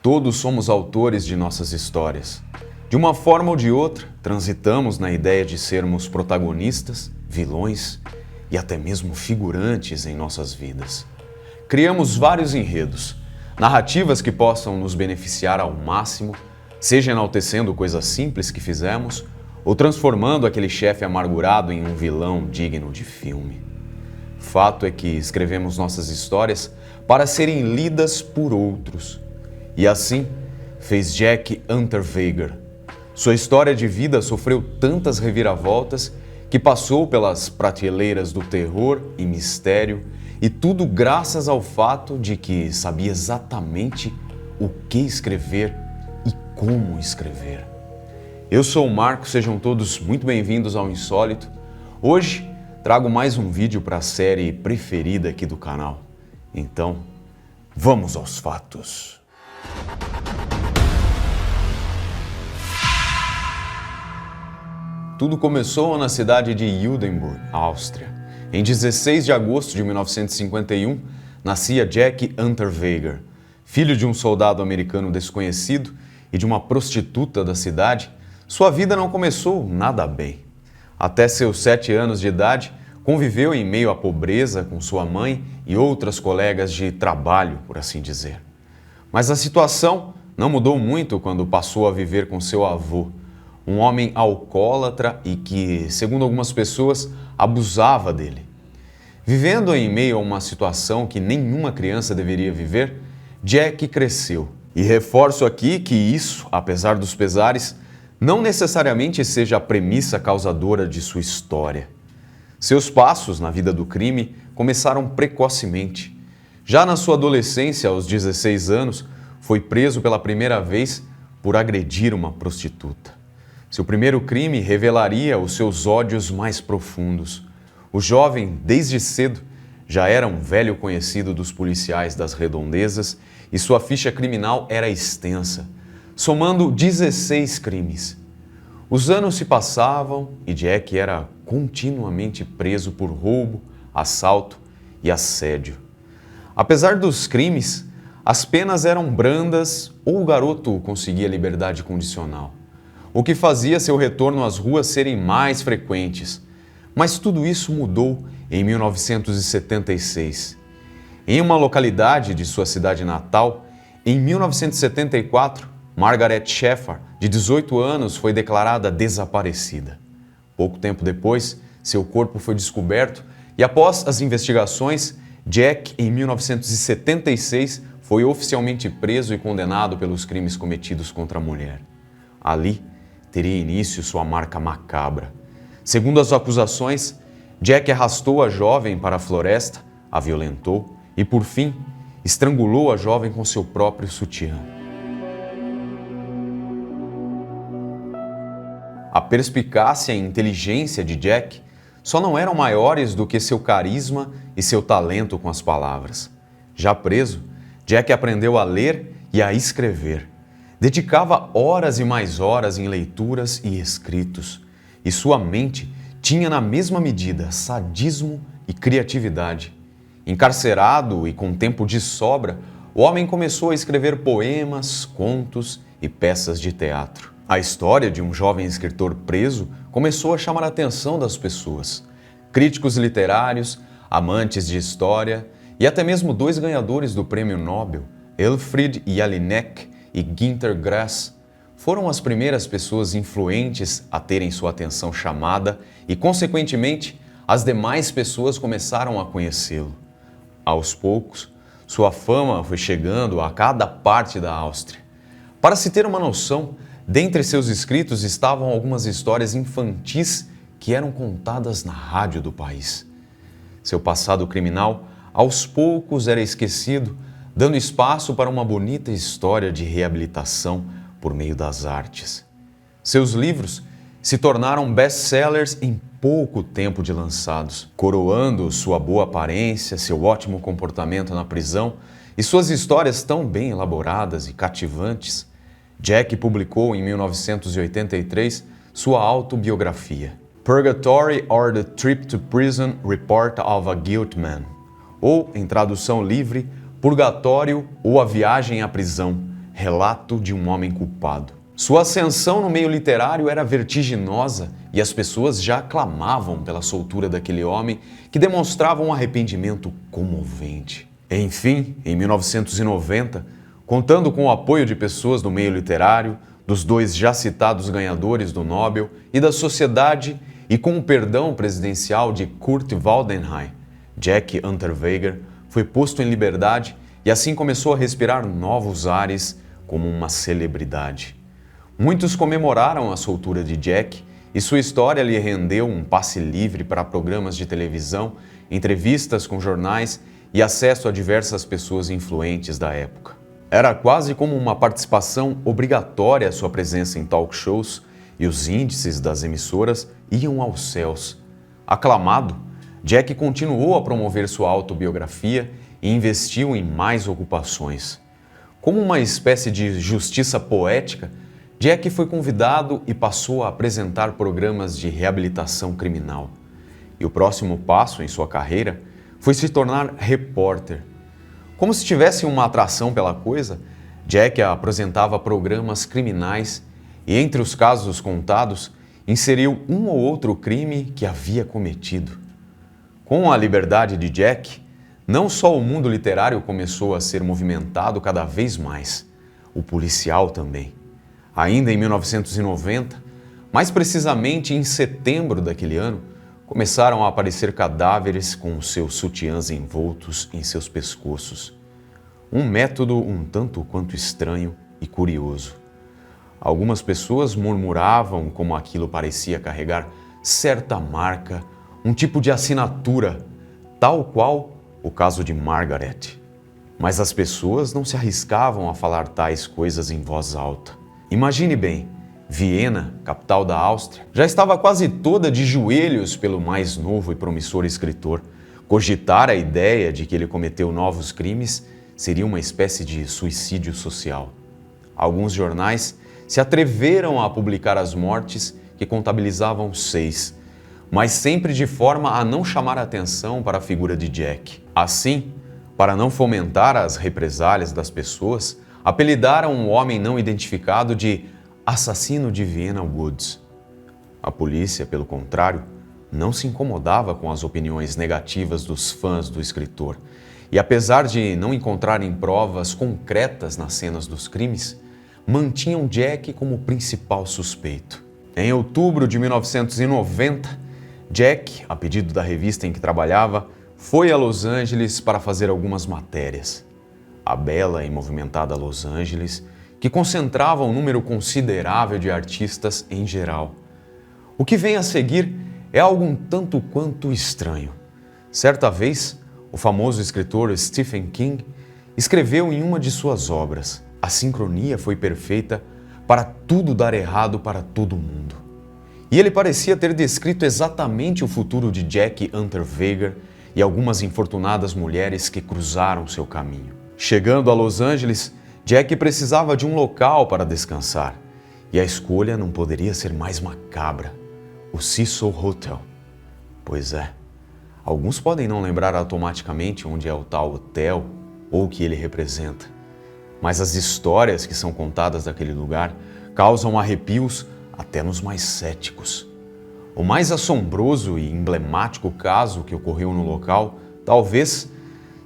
Todos somos autores de nossas histórias. De uma forma ou de outra, transitamos na ideia de sermos protagonistas, vilões e até mesmo figurantes em nossas vidas. Criamos vários enredos, narrativas que possam nos beneficiar ao máximo, seja enaltecendo coisas simples que fizemos ou transformando aquele chefe amargurado em um vilão digno de filme. Fato é que escrevemos nossas histórias para serem lidas por outros. E assim fez Jack Unterweger. Sua história de vida sofreu tantas reviravoltas que passou pelas prateleiras do terror e mistério, e tudo graças ao fato de que sabia exatamente o que escrever e como escrever. Eu sou o Marco, sejam todos muito bem-vindos ao Insólito. Hoje trago mais um vídeo para a série preferida aqui do canal. Então, vamos aos fatos. Tudo começou na cidade de Oldenburg, Áustria. Em 16 de agosto de 1951, nascia Jack Unterweger, filho de um soldado americano desconhecido e de uma prostituta da cidade. Sua vida não começou nada bem. Até seus 7 anos de idade, conviveu em meio à pobreza com sua mãe e outras colegas de trabalho, por assim dizer. Mas a situação não mudou muito quando passou a viver com seu avô, um homem alcoólatra e que, segundo algumas pessoas, abusava dele. Vivendo em meio a uma situação que nenhuma criança deveria viver, Jack cresceu. E reforço aqui que isso, apesar dos pesares, não necessariamente seja a premissa causadora de sua história. Seus passos na vida do crime começaram precocemente. Já na sua adolescência, aos 16 anos, foi preso pela primeira vez por agredir uma prostituta. Seu primeiro crime revelaria os seus ódios mais profundos. O jovem, desde cedo, já era um velho conhecido dos policiais das redondezas e sua ficha criminal era extensa, somando 16 crimes. Os anos se passavam e Jack era continuamente preso por roubo, assalto e assédio. Apesar dos crimes, as penas eram brandas ou o garoto conseguia liberdade condicional, o que fazia seu retorno às ruas serem mais frequentes. Mas tudo isso mudou em 1976. Em uma localidade de sua cidade natal, em 1974, Margaret Sheffer, de 18 anos, foi declarada desaparecida. Pouco tempo depois, seu corpo foi descoberto e, após as investigações, Jack, em 1976, foi oficialmente preso e condenado pelos crimes cometidos contra a mulher. Ali, teria início sua marca macabra. Segundo as acusações, Jack arrastou a jovem para a floresta, a violentou e, por fim, estrangulou a jovem com seu próprio sutiã. A perspicácia e inteligência de Jack só não eram maiores do que seu carisma e seu talento com as palavras. Já preso, Jack aprendeu a ler e a escrever. Dedicava horas e mais horas em leituras e escritos, e sua mente tinha na mesma medida sadismo e criatividade. Encarcerado e com tempo de sobra, o homem começou a escrever poemas, contos e peças de teatro. A história de um jovem escritor preso começou a chamar a atenção das pessoas. Críticos literários, amantes de história e até mesmo 2 ganhadores do Prêmio Nobel, Elfried Jelinek e Günter Grass, foram as primeiras pessoas influentes a terem sua atenção chamada e, consequentemente, as demais pessoas começaram a conhecê-lo. Aos poucos, sua fama foi chegando a cada parte da Áustria. Para se ter uma noção, dentre seus escritos estavam algumas histórias infantis que eram contadas na rádio do país. Seu passado criminal, aos poucos, era esquecido, dando espaço para uma bonita história de reabilitação por meio das artes. Seus livros se tornaram best-sellers em pouco tempo de lançados, coroando sua boa aparência, seu ótimo comportamento na prisão e suas histórias tão bem elaboradas e cativantes. Jack publicou em 1983 sua autobiografia, Purgatory or the Trip to Prison Report of a Guilty Man, ou, em tradução livre, Purgatório ou a Viagem à Prisão, Relato de um Homem Culpado. Sua ascensão no meio literário era vertiginosa e as pessoas já clamavam pela soltura daquele homem que demonstrava um arrependimento comovente. Enfim, em 1990, contando com o apoio de pessoas do meio literário, dos dois já citados ganhadores do Nobel e da sociedade, e com o perdão presidencial de Kurt Waldheim, Jack Unterweger foi posto em liberdade e assim começou a respirar novos ares como uma celebridade. Muitos comemoraram a soltura de Jack e sua história lhe rendeu um passe livre para programas de televisão, entrevistas com jornais e acesso a diversas pessoas influentes da época. Era quase como uma participação obrigatória a sua presença em talk shows e os índices das emissoras iam aos céus. Aclamado, Jack continuou a promover sua autobiografia e investiu em mais ocupações. Como uma espécie de justiça poética, Jack foi convidado e passou a apresentar programas de reabilitação criminal. E o próximo passo em sua carreira foi se tornar repórter. Como se tivesse uma atração pela coisa, Jack apresentava programas criminais e, entre os casos contados, inseriu um ou outro crime que havia cometido. Com a liberdade de Jack, não só o mundo literário começou a ser movimentado cada vez mais, o policial também. Ainda em 1990, mais precisamente em setembro daquele ano, começaram a aparecer cadáveres com seus sutiãs envoltos em seus pescoços. Um método um tanto quanto estranho e curioso. Algumas pessoas murmuravam como aquilo parecia carregar certa marca, um tipo de assinatura, tal qual o caso de Margaret. Mas as pessoas não se arriscavam a falar tais coisas em voz alta. Imagine bem, Viena, capital da Áustria, já estava quase toda de joelhos pelo mais novo e promissor escritor. Cogitar a ideia de que ele cometeu novos crimes seria uma espécie de suicídio social. Alguns jornais se atreveram a publicar as mortes, que contabilizavam 6, mas sempre de forma a não chamar a atenção para a figura de Jack. Assim, para não fomentar as represálias das pessoas, apelidaram um homem não identificado de assassino de Viena Woods. A polícia, pelo contrário, não se incomodava com as opiniões negativas dos fãs do escritor e, apesar de não encontrarem provas concretas nas cenas dos crimes, mantinham Jack como principal suspeito. Em outubro de 1990, Jack, a pedido da revista em que trabalhava, foi a Los Angeles para fazer algumas matérias. A bela e movimentada Los Angeles, que concentrava um número considerável de artistas em geral. O que vem a seguir é algo um tanto quanto estranho. Certa vez, o famoso escritor Stephen King escreveu em uma de suas obras: a sincronia foi perfeita para tudo dar errado para todo mundo. E ele parecia ter descrito exatamente o futuro de Jack Unterweger e algumas infortunadas mulheres que cruzaram seu caminho. Chegando a Los Angeles, Jack precisava de um local para descansar, e a escolha não poderia ser mais macabra: o Cecil Hotel. Pois é, alguns podem não lembrar automaticamente onde é o tal hotel ou o que ele representa, mas as histórias que são contadas daquele lugar causam arrepios até nos mais céticos. O mais assombroso e emblemático caso que ocorreu no local, talvez,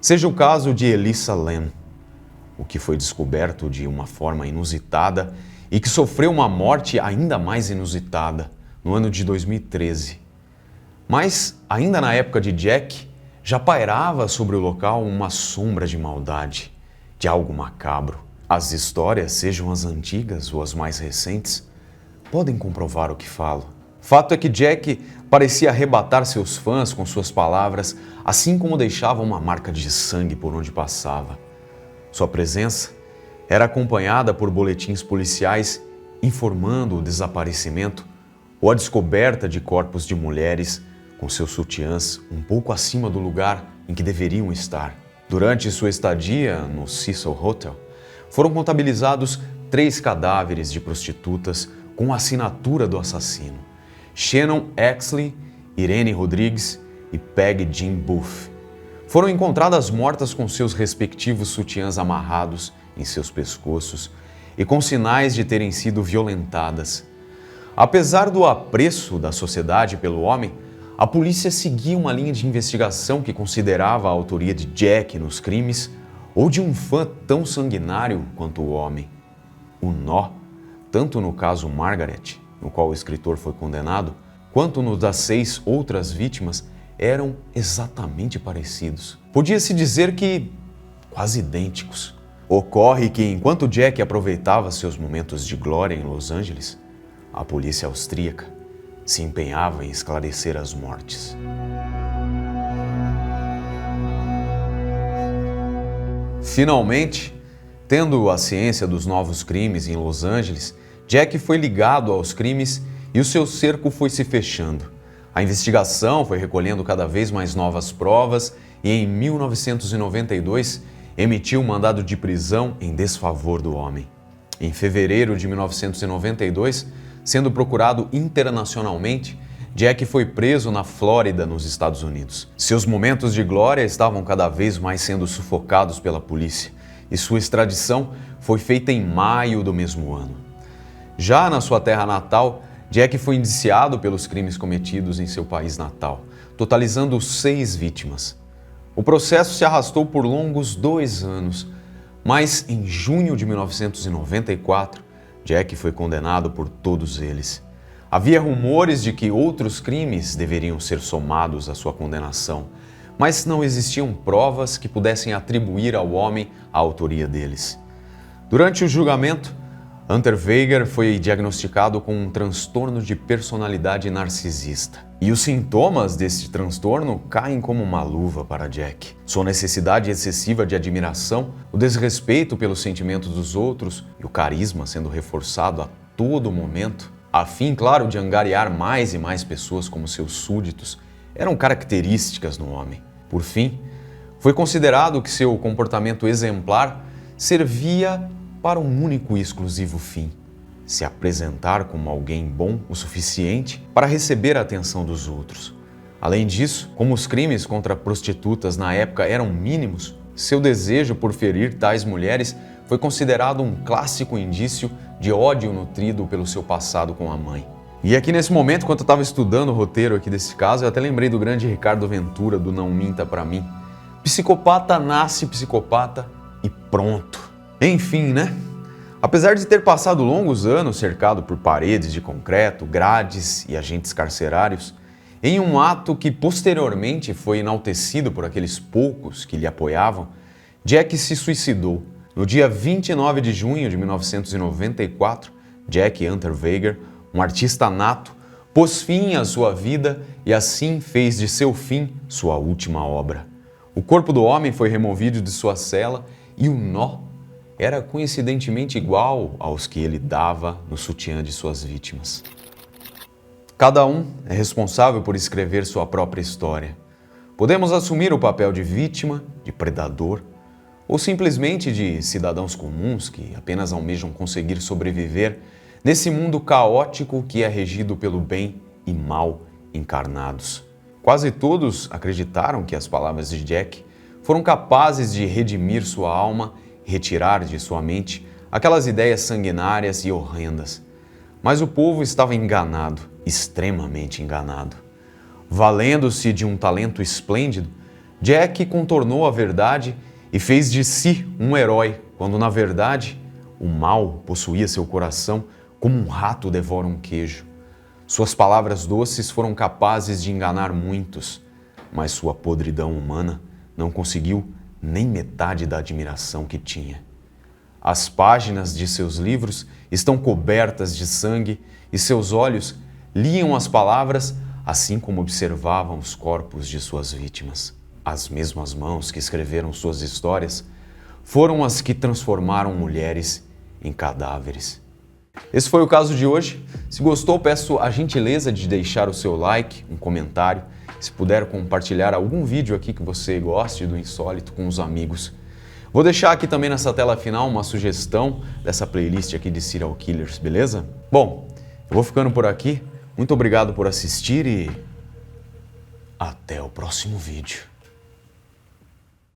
seja o caso de Elisa Lam, o que foi descoberto de uma forma inusitada e que sofreu uma morte ainda mais inusitada no ano de 2013. Mas, ainda na época de Jack, já pairava sobre o local uma sombra de maldade, de algo macabro. As histórias, sejam as antigas ou as mais recentes, podem comprovar o que falo. Fato é que Jack parecia arrebatar seus fãs com suas palavras, assim como deixava uma marca de sangue por onde passava. Sua presença era acompanhada por boletins policiais informando o desaparecimento ou a descoberta de corpos de mulheres com seus sutiãs um pouco acima do lugar em que deveriam estar. Durante sua estadia no Cecil Hotel, foram contabilizados 3 cadáveres de prostitutas com a assinatura do assassino: Shannon Exley, Irene Rodrigues e Peggy Jean Booth. Foram encontradas mortas com seus respectivos sutiãs amarrados em seus pescoços e com sinais de terem sido violentadas. Apesar do apreço da sociedade pelo homem, a polícia seguia uma linha de investigação que considerava a autoria de Jack nos crimes ou de um fã tão sanguinário quanto o homem. O nó, tanto no caso Margaret, no qual o escritor foi condenado, quanto no das 6 outras vítimas, eram exatamente parecidos. Podia-se dizer que quase idênticos. Ocorre que, enquanto Jack aproveitava seus momentos de glória em Los Angeles, a polícia austríaca se empenhava em esclarecer as mortes. Finalmente, tendo a ciência dos novos crimes em Los Angeles, Jack foi ligado aos crimes e o seu cerco foi se fechando. A investigação foi recolhendo cada vez mais novas provas e, em 1992, emitiu um mandado de prisão em desfavor do homem. Em fevereiro de 1992, sendo procurado internacionalmente, Jack foi preso na Flórida, nos Estados Unidos. Seus momentos de glória estavam cada vez mais sendo sufocados pela polícia e sua extradição foi feita em maio do mesmo ano. Já na sua terra natal, Jack foi indiciado pelos crimes cometidos em seu país natal, totalizando 6 vítimas. O processo se arrastou por longos 2 anos, mas em junho de 1994, Jack foi condenado por todos eles. Havia rumores de que outros crimes deveriam ser somados à sua condenação, mas não existiam provas que pudessem atribuir ao homem a autoria deles. Durante o julgamento, Hunter Veigar foi diagnosticado com um transtorno de personalidade narcisista. E os sintomas desse transtorno caem como uma luva para Jack. Sua necessidade excessiva de admiração, o desrespeito pelos sentimentos dos outros e o carisma sendo reforçado a todo momento, a fim, claro, de angariar mais e mais pessoas como seus súditos, eram características no homem. Por fim, foi considerado que seu comportamento exemplar servia para um único e exclusivo fim: se apresentar como alguém bom o suficiente para receber a atenção dos outros. Além disso, como os crimes contra prostitutas na época eram mínimos, seu desejo por ferir tais mulheres foi considerado um clássico indício de ódio nutrido pelo seu passado com a mãe. E aqui nesse momento, enquanto eu estava estudando o roteiro aqui desse caso, eu até lembrei do grande Ricardo Ventura, do Não Minta Pra Mim. Psicopata nasce psicopata e pronto. Enfim, né? Apesar de ter passado longos anos cercado por paredes de concreto, grades e agentes carcerários, em um ato que posteriormente foi enaltecido por aqueles poucos que lhe apoiavam, Jack se suicidou. No dia 29 de junho de 1994, Jack Hunter Veigar, um artista nato, pôs fim à sua vida e assim fez de seu fim sua última obra. O corpo do homem foi removido de sua cela e o nó era coincidentemente igual aos que ele dava no sutiã de suas vítimas. Cada um é responsável por escrever sua própria história. Podemos assumir o papel de vítima, de predador, ou simplesmente de cidadãos comuns que apenas almejam conseguir sobreviver nesse mundo caótico que é regido pelo bem e mal encarnados. Quase todos acreditaram que as palavras de Jack foram capazes de redimir sua alma e retirar de sua mente aquelas ideias sanguinárias e horrendas. Mas o povo estava enganado, extremamente enganado. Valendo-se de um talento esplêndido, Jack contornou a verdade e fez de si um herói, quando na verdade o mal possuía seu coração como um rato devora um queijo. Suas palavras doces foram capazes de enganar muitos, mas sua podridão humana não conseguiu nem metade da admiração que tinha. As páginas de seus livros estão cobertas de sangue e seus olhos liam as palavras assim como observavam os corpos de suas vítimas. As mesmas mãos que escreveram suas histórias foram as que transformaram mulheres em cadáveres. Esse foi o caso de hoje. Se gostou, peço a gentileza de deixar o seu like, um comentário. Se puder compartilhar algum vídeo aqui que você goste do Insólito com os amigos. Vou deixar aqui também nessa tela final uma sugestão dessa playlist aqui de Serial Killers, beleza? Bom, eu vou ficando por aqui. Muito obrigado por assistir e até o próximo vídeo.